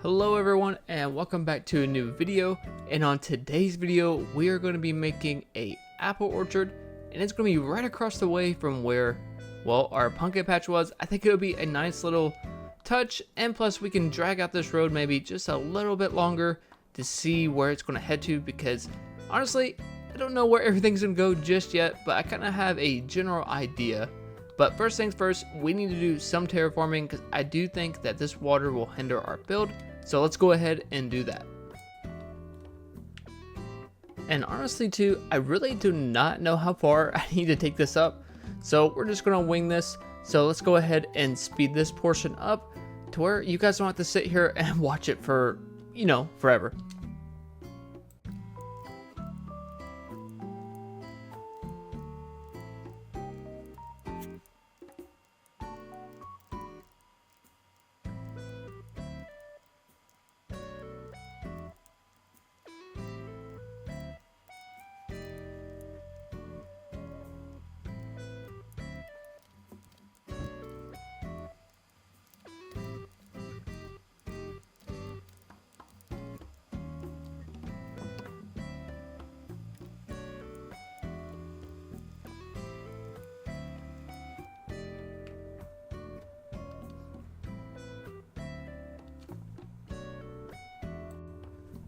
Hello everyone and welcome back to a new video, and on today's video we are going to be making a apple orchard, and it's going to be right across the way from where, well, our pumpkin patch was. I think it'll be a nice little touch, and plus we can drag out this road maybe just a little bit longer to see where it's going to head to, because honestly I don't know where everything's going to go just yet, but I kind of have a general idea. But first things first, we need to do some terraforming because I do think that this water will hinder our build. So let's go ahead and do that. And honestly too, I really do not know how far I need to take this up. So we're just going to wing this. So let's go ahead and speed this portion up to where you guys don't have to sit here and watch it for, forever.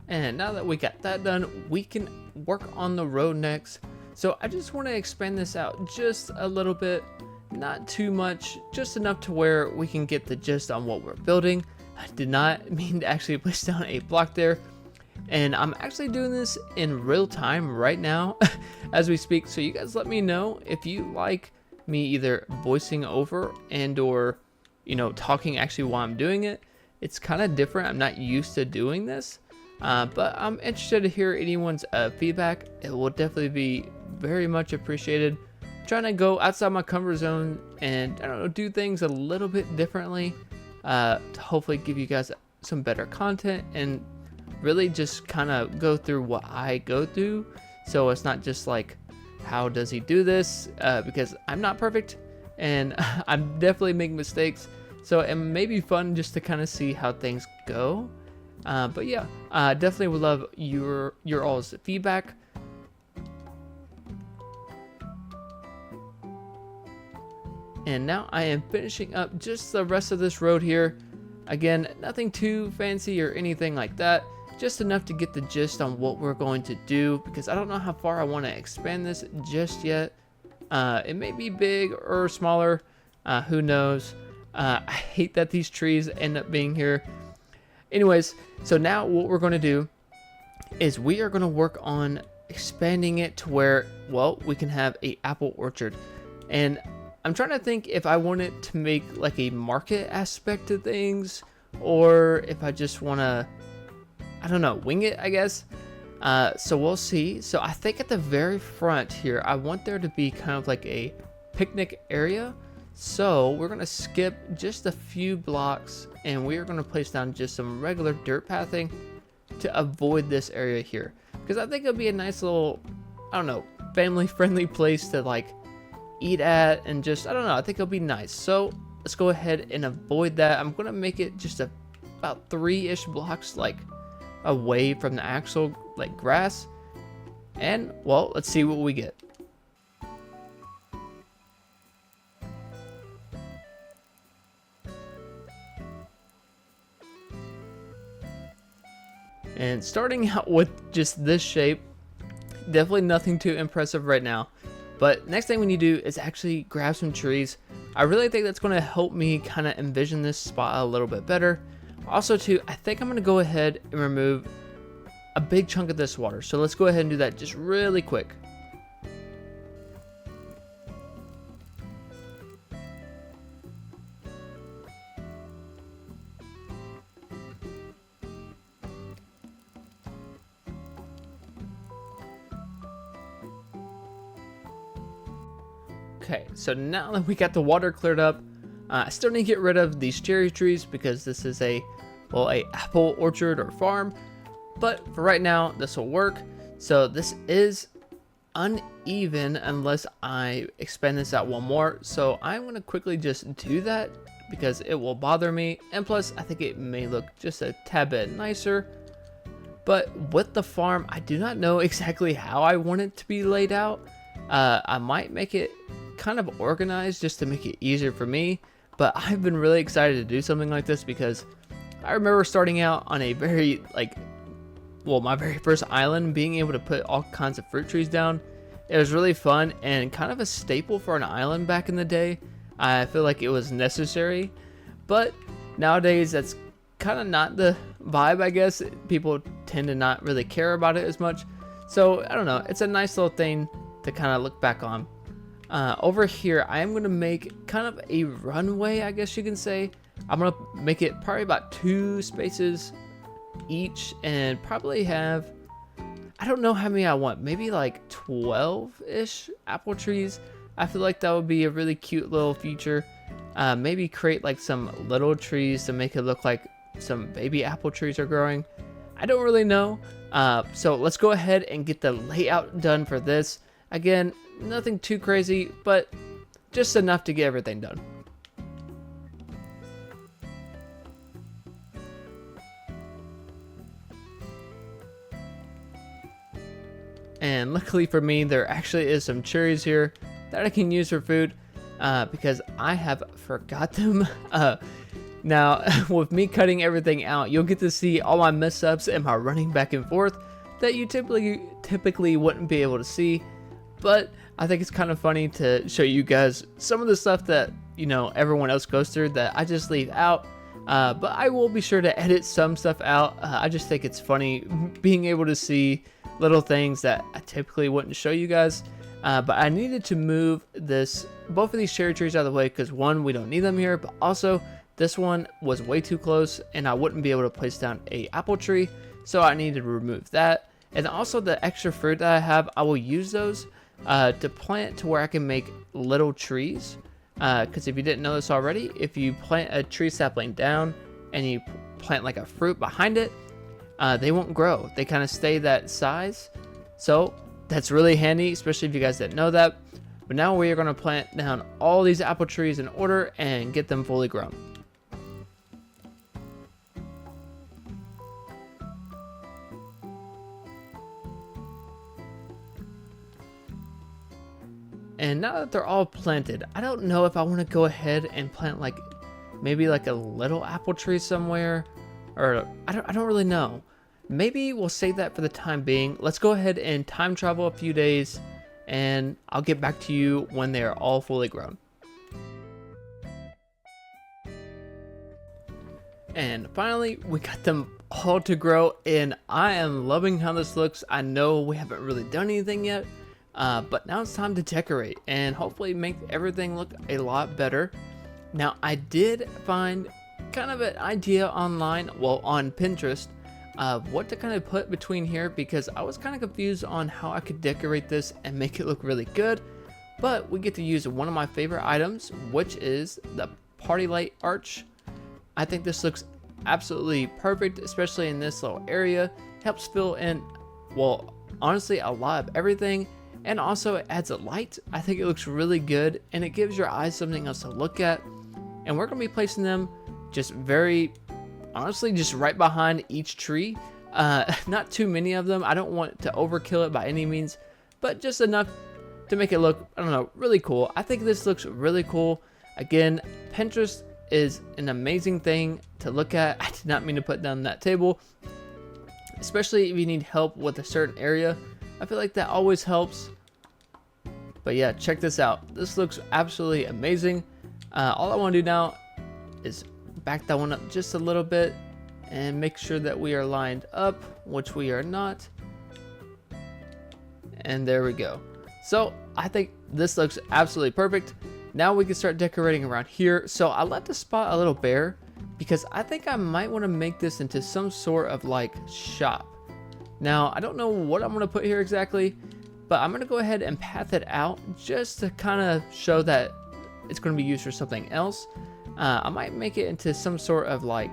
And now that we got that done, we can work on the road next. So I just want to expand this out just a little bit, not too much, just enough to where we can get the gist on what we're building. I did not mean to actually place down a block there, and I'm actually doing this in real time right now as we speak. So you guys let me know if you like me either voicing over and or talking actually while I'm doing it. It's kind of different. I'm not used to doing this. But I'm interested to hear anyone's feedback. It will definitely be very much appreciated. I'm trying to go outside my comfort zone and, I don't know, do things a little bit differently to hopefully give you guys some better content and really just kind of go through what I go through. So it's not just like, how does he do this? Because I'm not perfect and I'm definitely making mistakes. So it may be fun just to kind of see how things go. But yeah, definitely would love your all's feedback. And now I am finishing up just the rest of this road here. Again, nothing too fancy or anything like that. Just enough to get the gist on what we're going to do, because I don't know how far I want to expand this just yet. It may be big or smaller. Who knows? I hate that these trees end up being here. Anyways, so now what we're going to do is we are going to work on expanding it to where, well, we can have a apple orchard. And I'm trying to think if I want it to make like a market aspect to things, or if I just want to, I don't know, wing it, I guess. So we'll see. So I think at the very front here, I want there to be kind of like a picnic area. So we're going to skip just a few blocks and we are going to place down just some regular dirt pathing to avoid this area here, because I think it'll be a nice little, I don't know, family friendly place to like eat at, and just, I don't know, I think it'll be nice. So let's go ahead and avoid that. I'm going to make it just about 3-ish blocks like away from the actual like grass, and well, let's see what we get. And starting out with just this shape, definitely nothing too impressive right now. But next thing we need to do is actually grab some trees. I really think that's going to help me kind of envision this spot a little bit better. Also too, I think I'm going to go ahead and remove a big chunk of this water. So let's go ahead and do that just really quick. Okay, so now that we got the water cleared up, I still need to get rid of these cherry trees because this is a apple orchard or farm. But for right now, this will work. So this is uneven unless I expand this out one more. So I'm going to quickly just do that because it will bother me. And plus, I think it may look just a tad bit nicer. But with the farm, I do not know exactly how I want it to be laid out. I might make it kind of organized just to make it easier for me. But I've been really excited to do something like this because I remember starting out on a very, my very first island, being able to put all kinds of fruit trees down. It was really fun and kind of a staple for an island back in the day. I feel like it was necessary, but nowadays that's kind of not the vibe, I guess. People tend to not really care about it as much. So I don't know, it's a nice little thing to kind of look back on. Over here, I am going to make kind of a runway, I guess you can say. I'm going to make it probably about 2 spaces each and probably have, I don't know how many I want, maybe like 12-ish apple trees. I feel like that would be a really cute little feature. Maybe create like some little trees to make it look like some baby apple trees are growing. I don't really know. So let's go ahead and get the layout done for this. Again, nothing too crazy, but just enough to get everything done. And luckily for me, there actually is some cherries here that I can use for food because I have forgot them. Now, with me cutting everything out, you'll get to see all my mess ups and my running back and forth that you typically wouldn't be able to see. But I think it's kind of funny to show you guys some of the stuff that, everyone else goes through that I just leave out. But I will be sure to edit some stuff out. I just think it's funny being able to see little things that I typically wouldn't show you guys. But I needed to move both of these cherry trees out of the way because one, we don't need them here, but also this one was way too close and I wouldn't be able to place down a apple tree. So I needed to remove that. And also the extra fruit that I have, I will use those to plant to where I can make little trees. Because if you didn't know this already, if you plant a tree sapling down and you plant like a fruit behind it, they won't grow. They kind of stay that size. So that's really handy, especially if you guys didn't know that. But now we are going to plant down all these apple trees in order and get them fully grown. And now that they're all planted, I don't know if I want to go ahead and plant maybe a little apple tree somewhere, or I don't really know. Maybe we'll save that for the time being. Let's go ahead and time travel a few days and I'll get back to you when they are all fully grown. And finally, we got them all to grow and I am loving how this looks. I know we haven't really done anything yet. But now it's time to decorate and hopefully make everything look a lot better. Now, I did find kind of an idea online, on Pinterest, of what to kind of put between here because I was kind of confused on how I could decorate this and make it look really good. But we get to use one of my favorite items, which is the party light arch. I think this looks absolutely perfect, especially in this little area. Helps fill in, honestly, a lot of everything. And also it adds a light. I think it looks really good and it gives your eyes something else to look at. And we're going to be placing them just honestly, just right behind each tree. Not too many of them. I don't want to overkill it by any means, but just enough to make it look, really cool. I think this looks really cool. Again, Pinterest is an amazing thing to look at. I did not mean to put down that table, especially if you need help with a certain area. I feel like that always helps. But yeah, check this out. This looks absolutely amazing. All I want to do now is back that one up just a little bit and make sure that we are lined up, which we are not. And there we go. So I think this looks absolutely perfect. Now we can start decorating around here. So I let the spot a little bare because I think I might want to make this into some sort of shop. Now, I don't know what I'm going to put here exactly, but I'm going to go ahead and path it out just to kind of show that it's going to be used for something else. I might make it into some sort of I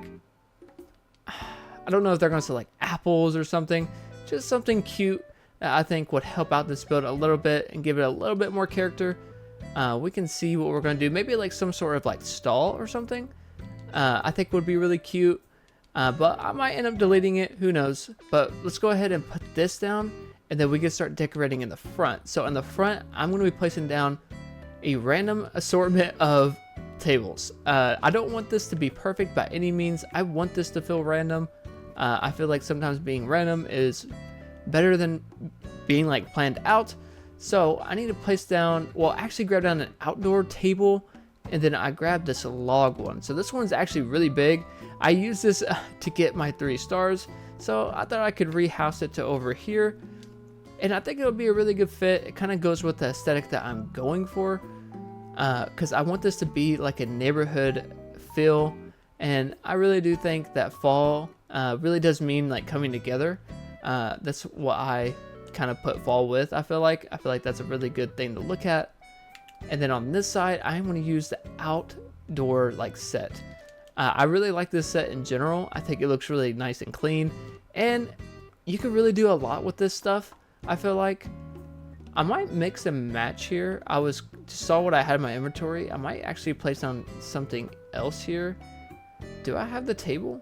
don't know if they're going to sell apples or something, just something cute. that I think would help out this build a little bit and give it a little bit more character. We can see what we're going to do. Maybe like some sort of like stall or something. I think would be really cute. But I might end up deleting it. Who knows? But let's go ahead and put this down. And then we can start decorating in the front. So in the front, I'm going to be placing down a random assortment of tables. I don't want this to be perfect by any means. I want this to feel random. I feel like sometimes being random is better than being like planned out. So I need to place down, well, actually grab down an outdoor table, and then I grabbed this log one. So this one's actually really big. I used this to get my 3 stars. So I thought I could rehouse it to over here. And I think it'll be a really good fit. It kind of goes with the aesthetic that I'm going for. Because I want this to be like a neighborhood feel. And I really do think that fall really does mean like coming together. That's what I kind of put fall with. I feel like that's a really good thing to look at. And then on this side, I'm going to use the outdoor like set. I really like this set in general. I think it looks really nice and clean, and you can really do a lot with this stuff. I feel like I might mix and match here. I saw what I had in my inventory. I might actually place down something else here. Do I have the table?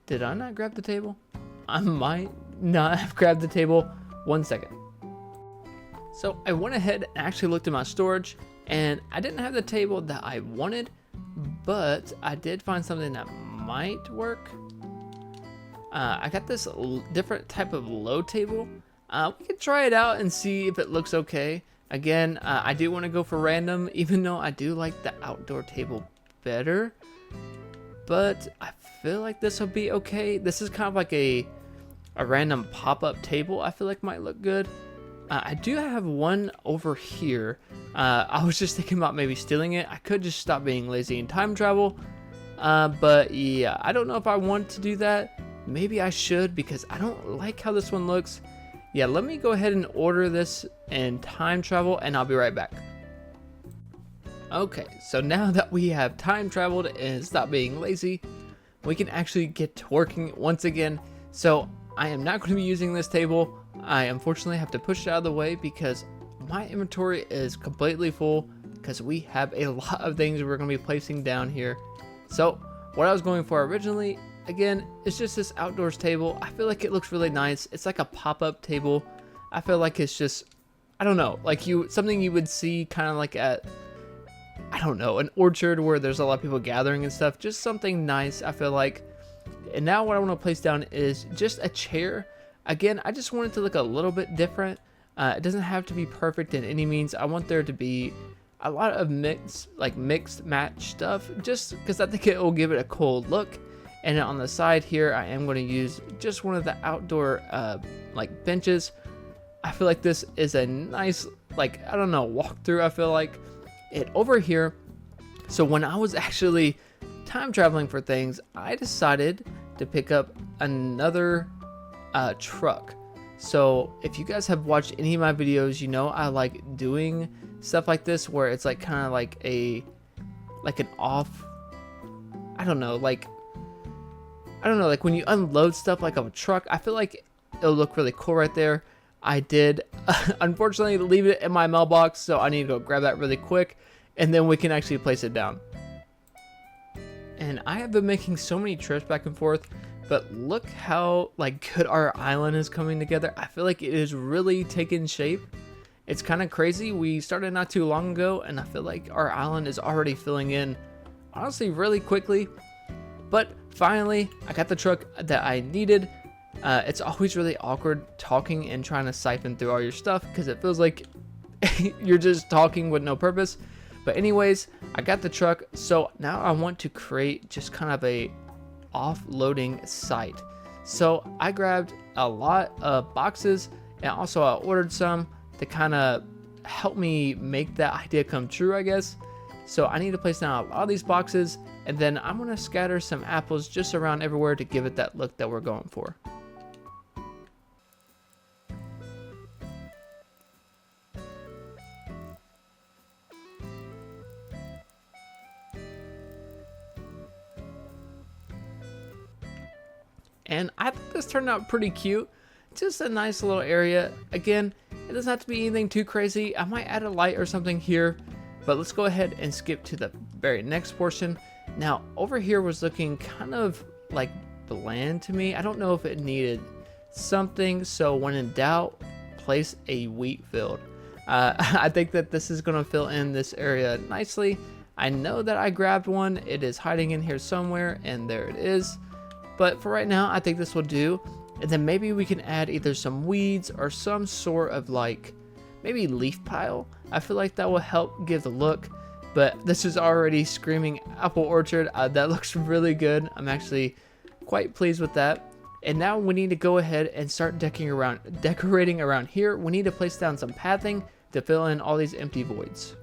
Did I not grab the table? I might not have grabbed the table. 1 second. So I went ahead and actually looked at my storage, and I didn't have the table that I wanted, but I did find something that might work. I got this different type of low table. We can try it out and see if it looks okay. Again, I do want to go for random, even though I do like the outdoor table better. But I feel like this will be okay. This is kind of like a random pop-up table. I feel like might look good. I do have one over here. I was just thinking about maybe stealing it. I could just stop being lazy and time travel. But yeah, I don't know if I want to do that. Maybe I should, because I don't like how this one looks. Yeah, let me go ahead and order this and time travel, and I'll be right back. Okay, so now that we have time traveled and stopped being lazy, we can actually get to working once again. So I am not going to be using this table. I unfortunately have to push it out of the way because my inventory is completely full, because we have a lot of things we're going to be placing down here. So what I was going for originally, again, is just this outdoors table. I feel like it looks really nice. It's like a pop-up table. I feel like it's just, I don't know, like something you would see kind of like at, I don't know, an orchard where there's a lot of people gathering and stuff. Just something nice, I feel like. And now what I want to place down is just a chair. Again, I just want it to look a little bit different. It doesn't have to be perfect in any means. I want there to be a lot of mixed match stuff, just because I think it will give it a cool look. And on the side here, I am going to use just one of the outdoor like benches. I feel like this is a nice, like, I don't know, walkthrough. I feel like it over here. So when I was actually time traveling for things, I decided to pick up another truck. So if you guys have watched any of my videos, you know I like doing stuff like this, where it's like kind of like an off, I don't know, like when you unload stuff like a truck, I feel like it'll look really cool right there. I did unfortunately leave it in my mailbox, so I need to go grab that really quick, and then we can actually place it down. And I have been making so many trips back and forth, but look how like good our island is coming together. I feel like it is really taking shape. It's kind of crazy. We started not too long ago, and I feel like our island is already filling in, honestly, really quickly. But finally, I got the truck that I needed. It's always really awkward talking and trying to siphon through all your stuff, because it feels like you're just talking with no purpose. But anyways, I got the truck. So now I want to create just kind of a offloading site. So I grabbed a lot of boxes, and also I ordered some to kind of help me make that idea come true, I guess. So I need to place down a lot of these boxes, and then I'm going to scatter some apples just around everywhere to give it that look that we're going for. And I think this turned out pretty cute. Just a nice little area. Again, it doesn't have to be anything too crazy. I might add a light or something here, but let's go ahead and skip to the very next portion. Now, over here was looking kind of like bland to me. I don't know if it needed something, so when in doubt, place a wheat field. I think that this is going to fill in this area nicely. I know that I grabbed one. It is hiding in here somewhere, and there it is. But for right now, I think this will do. And then maybe we can add either some weeds or some sort of like maybe leaf pile. I feel like that will help give the look. But this is already screaming apple orchard. That looks really good. I'm actually quite pleased with that. And now we need to go ahead and start decorating around here. We need to place down some pathing to fill in all these empty voids.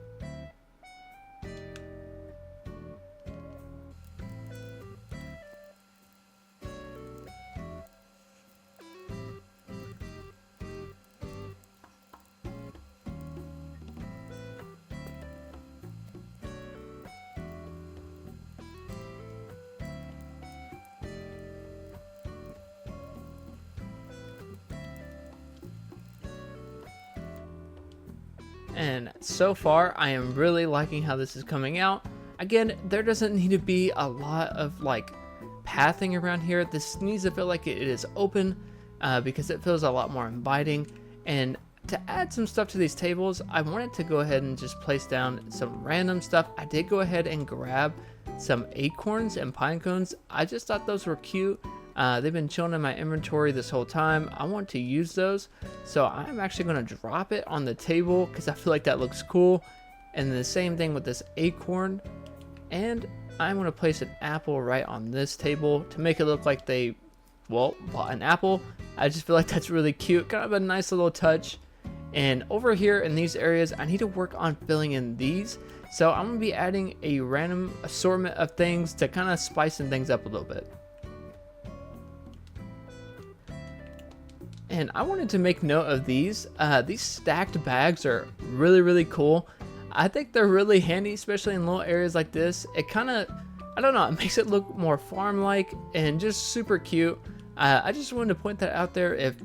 And so far, I am really liking how this is coming out. Again, there doesn't need to be a lot of like pathing around here. This needs to feel like it is open because it feels a lot more inviting. And to add some stuff to these tables, I wanted to go ahead and just place down some random stuff. I did go ahead and grab some acorns and pine cones. I just thought those were cute. They've been chilling in my inventory this whole time. I want to use those, so I'm actually going to drop it on the table because I feel like that looks cool. And the same thing with this acorn, and I'm going to place an apple right on this table to make it look like they, well, bought an apple. I just feel like that's really cute, kind of a nice little touch. And over here in these areas, I need to work on filling in these, so I'm going to be adding a random assortment of things to kind of spicing things up a little bit. And I wanted to make note of these. These stacked bags are really cool. I think they're really handy, especially in little areas like this. It kind of, I don't know, it makes it look more farm-like and just super cute. I just wanted to point that out there if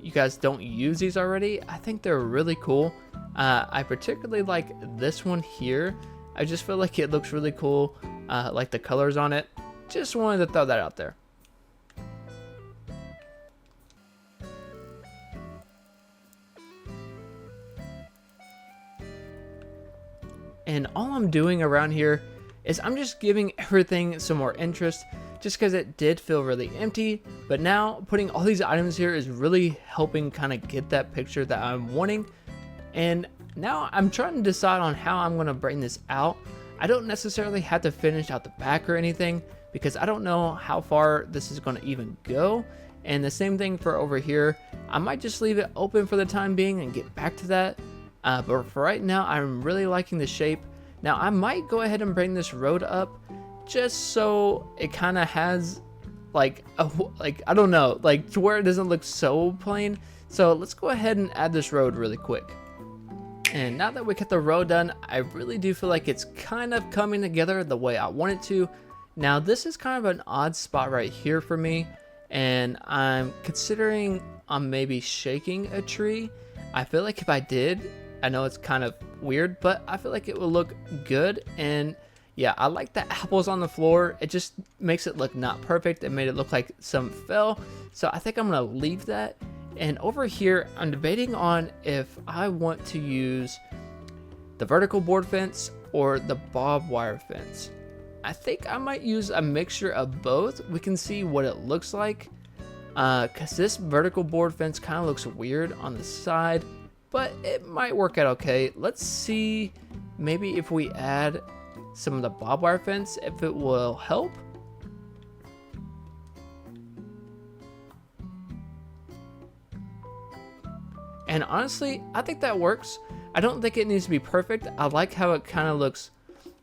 you guys don't use these already. I think they're really cool. I particularly like this one here. I just feel like it looks really cool, like the colors on it. Just wanted to throw that out there. And all I'm doing around here is I'm just giving everything some more interest just because it did feel really empty. But now putting all these items here is really helping kind of get that picture that I'm wanting. And now I'm trying to decide on how I'm going to bring this out. I don't necessarily have to finish out the back or anything because I don't know how far this is going to even go. And the same thing for over here. I might just leave it open for the time being and get back to that. But for right now, I'm really liking the shape. Now, I might go ahead and bring this road up just so it kind of has like, I don't know, like to where it doesn't look so plain. So let's go ahead and add this road really quick. And now that we got the road done, I really do feel like it's kind of coming together the way I want it to. Now, this is kind of an odd spot right here for me. And I'm considering maybe shaking a tree. I feel like if I did, I know it's kind of weird, but I feel like it will look good. And yeah, I like the apples on the floor. It just makes it look not perfect. It made it look like some fell. So I think I'm going to leave that. And over here, I'm debating on if I want to use the vertical board fence or the barbed wire fence. I think I might use a mixture of both. We can see what it looks like. Because this vertical board fence kind of looks weird on the side, but it might work out okay. Let's see maybe if we add some of the barbed wire fence, if it will help. And honestly, I think that works. I don't think it needs to be perfect. I like how it kind of looks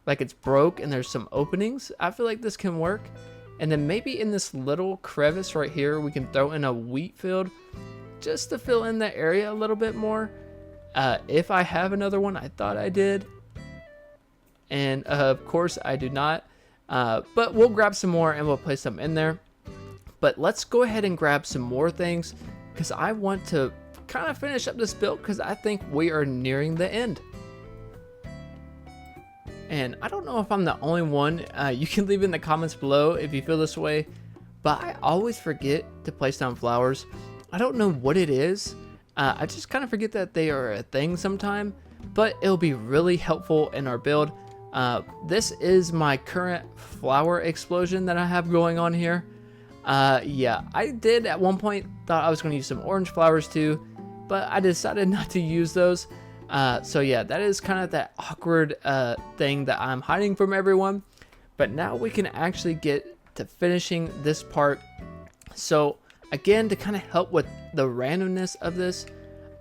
like it's broke and there's some openings. I feel like this can work. And then maybe in this little crevice right here, we can throw in a wheat field just to fill in that area a little bit more. If I have another one, I thought I did. And of course I do not. But we'll grab some more and we'll place them in there. But let's go ahead and grab some more things because I want to kind of finish up this build because I think we are nearing the end. And I don't know if I'm the only one. You can leave in the comments below if you feel this way, but I always forget to place down flowers. I don't know what it is. I just kind of forget that they are a thing sometime, but it'll be really helpful in our build. This is my current flower explosion that I have going on here. Yeah, I did at one point thought I was going to use some orange flowers too, but I decided not to use those. So yeah, that is kind of that awkward thing that I'm hiding from everyone. But now we can actually get to finishing this part. So again, to kind of help with the randomness of this,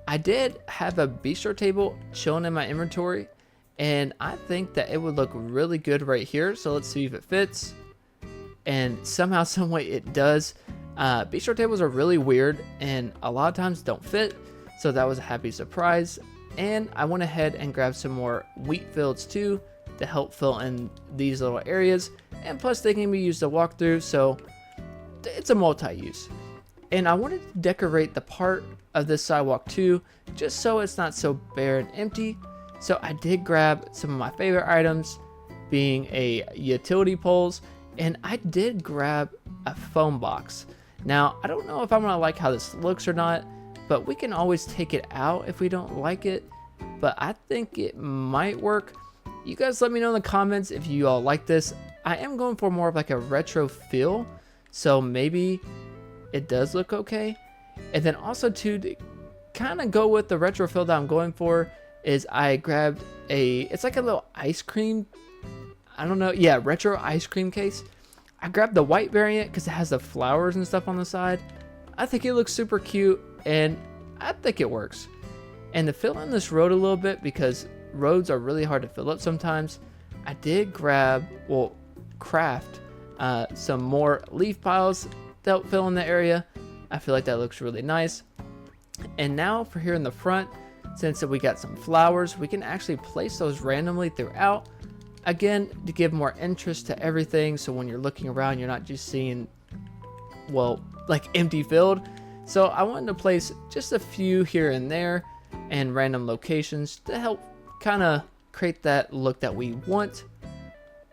I did have a bistro table chilling in my inventory, and I think that it would look really good right here. So let's see if it fits. And somehow, some way it does. Bistro tables are really weird and a lot of times don't fit. So that was a happy surprise. And I went ahead and grabbed some more wheat fields too to help fill in these little areas. And plus they can be used to walk through, so it's a multi-use. And I wanted to decorate the part of this sidewalk too, just so it's not so bare and empty. So I did grab some of my favorite items, being a utility poles, and I did grab a foam box. Now, I don't know if I'm gonna like how this looks or not, but we can always take it out if we don't like it. But I think it might work. You guys let me know in the comments if you all like this. I am going for more of like a retro feel, so maybe it does look okay. And then also too, to kind of go with the retro feel that I'm going for, is I grabbed it's like a little ice cream, I don't know, yeah, retro ice cream case. I grabbed the white variant because it has the flowers and stuff on the side. I think it looks super cute and I think it works. And to fill in this road a little bit, because roads are really hard to fill up sometimes, I did grab, well, craft some more leaf piles to help fill in the area. I feel like that looks really nice. And now for here in the front, since we got some flowers, we can actually place those randomly throughout. Again, to give more interest to everything, so when you're looking around, you're not just seeing, well, like empty field. So I wanted to place just a few here and there and random locations to help kind of create that look that we want.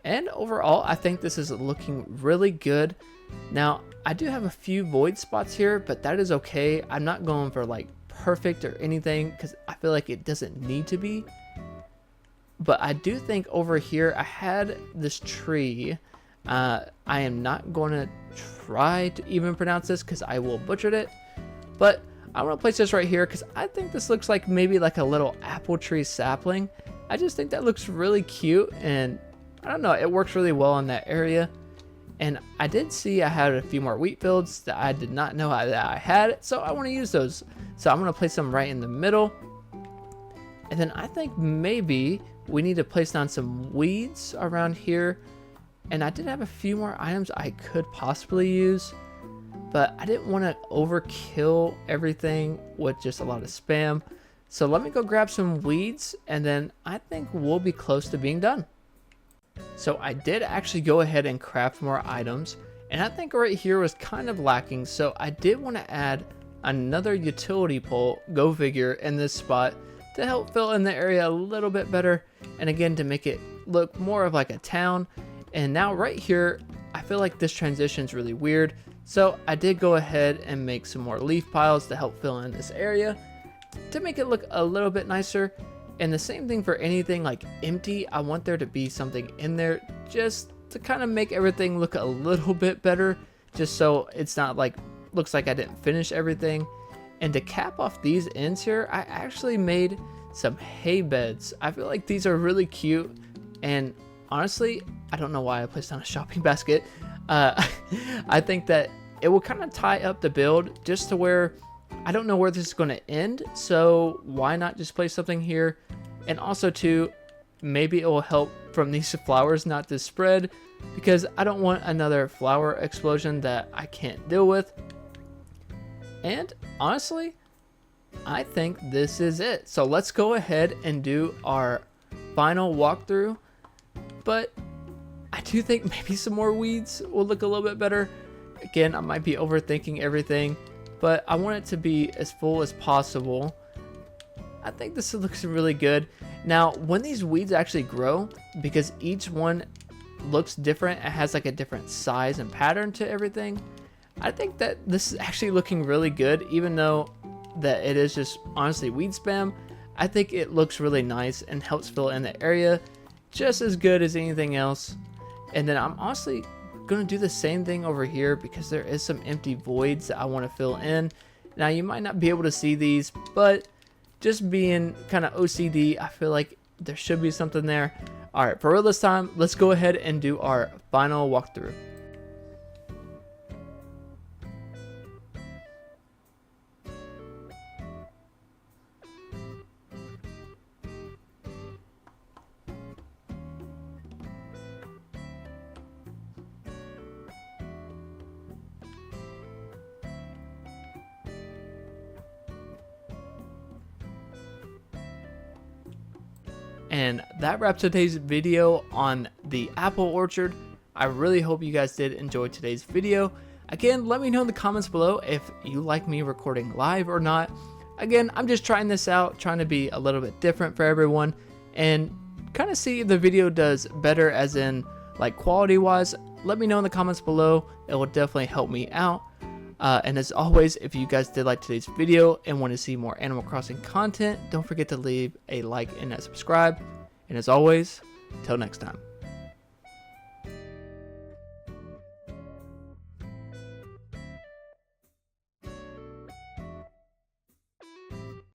And overall, I think this is looking really good. Now, I do have a few void spots here, but that is okay. I'm not going for like perfect or anything because I feel like it doesn't need to be. But I do think over here I had this tree. I am not going to try to even pronounce this because I will butcher it. But I'm going to place this right here because I think this looks like maybe like a little apple tree sapling. I just think that looks really cute, and I don't know, it works really well in that area. And I did see I had a few more wheat fields that I did not know that I had, so I want to use those. So I'm going to place them right in the middle. And then I think maybe we need to place down some weeds around here. And I did have a few more items I could possibly use, but I didn't want to overkill everything with just a lot of spam. So let me go grab some weeds, and then I think we'll be close to being done. So I did actually go ahead and craft more items, and I think right here was kind of lacking. So I did want to add another utility pole, go figure, in this spot to help fill in the area a little bit better, and again to make it look more of like a town. And now right here, I feel like this transition is really weird, so I did go ahead and make some more leaf piles to help fill in this area to make it look a little bit nicer. And the same thing for anything like empty, I want there to be something in there just to kind of make everything look a little bit better, just so it's not like looks like I didn't finish everything. And to cap off these ends here, I actually made some hay beds. I feel like these are really cute, and honestly, I don't know why I placed on a shopping basket. I think that it will kind of tie up the build just to where I don't know where this is going to end, so why not just place something here? And also too, maybe it will help from these flowers not to spread, because I don't want another flower explosion that I can't deal with. And honestly, I think this is it. So let's go ahead and do our final walkthrough. But I do think maybe some more weeds will look a little bit better, Again, I might be overthinking everything, but I want it to be as full as possible. I think this looks really good. Now, when these weeds actually grow, because each one looks different, it has like a different size and pattern to everything, I think that this is actually looking really good, even though that it is just honestly weed spam. I think it looks really nice and helps fill in the area just as good as anything else. And then I'm honestly gonna do the same thing over here because there is some empty voids that I want to fill in. Now you might not be able to see these, but just being kind of OCD, I feel like there should be something there. All right, for real this time, let's go ahead and do our final walkthrough. And that wraps today's video on the apple orchard. I really hope you guys did enjoy today's video. Again, let me know in the comments below if you like me recording live or not. Again, I'm just trying this out, trying to be a little bit different for everyone and kind of see if the video does better, as in like quality wise. Let me know in the comments below. It will definitely help me out. And as always, if you guys did like today's video and want to see more Animal Crossing content, don't forget to leave a like and a subscribe. And as always, till next time.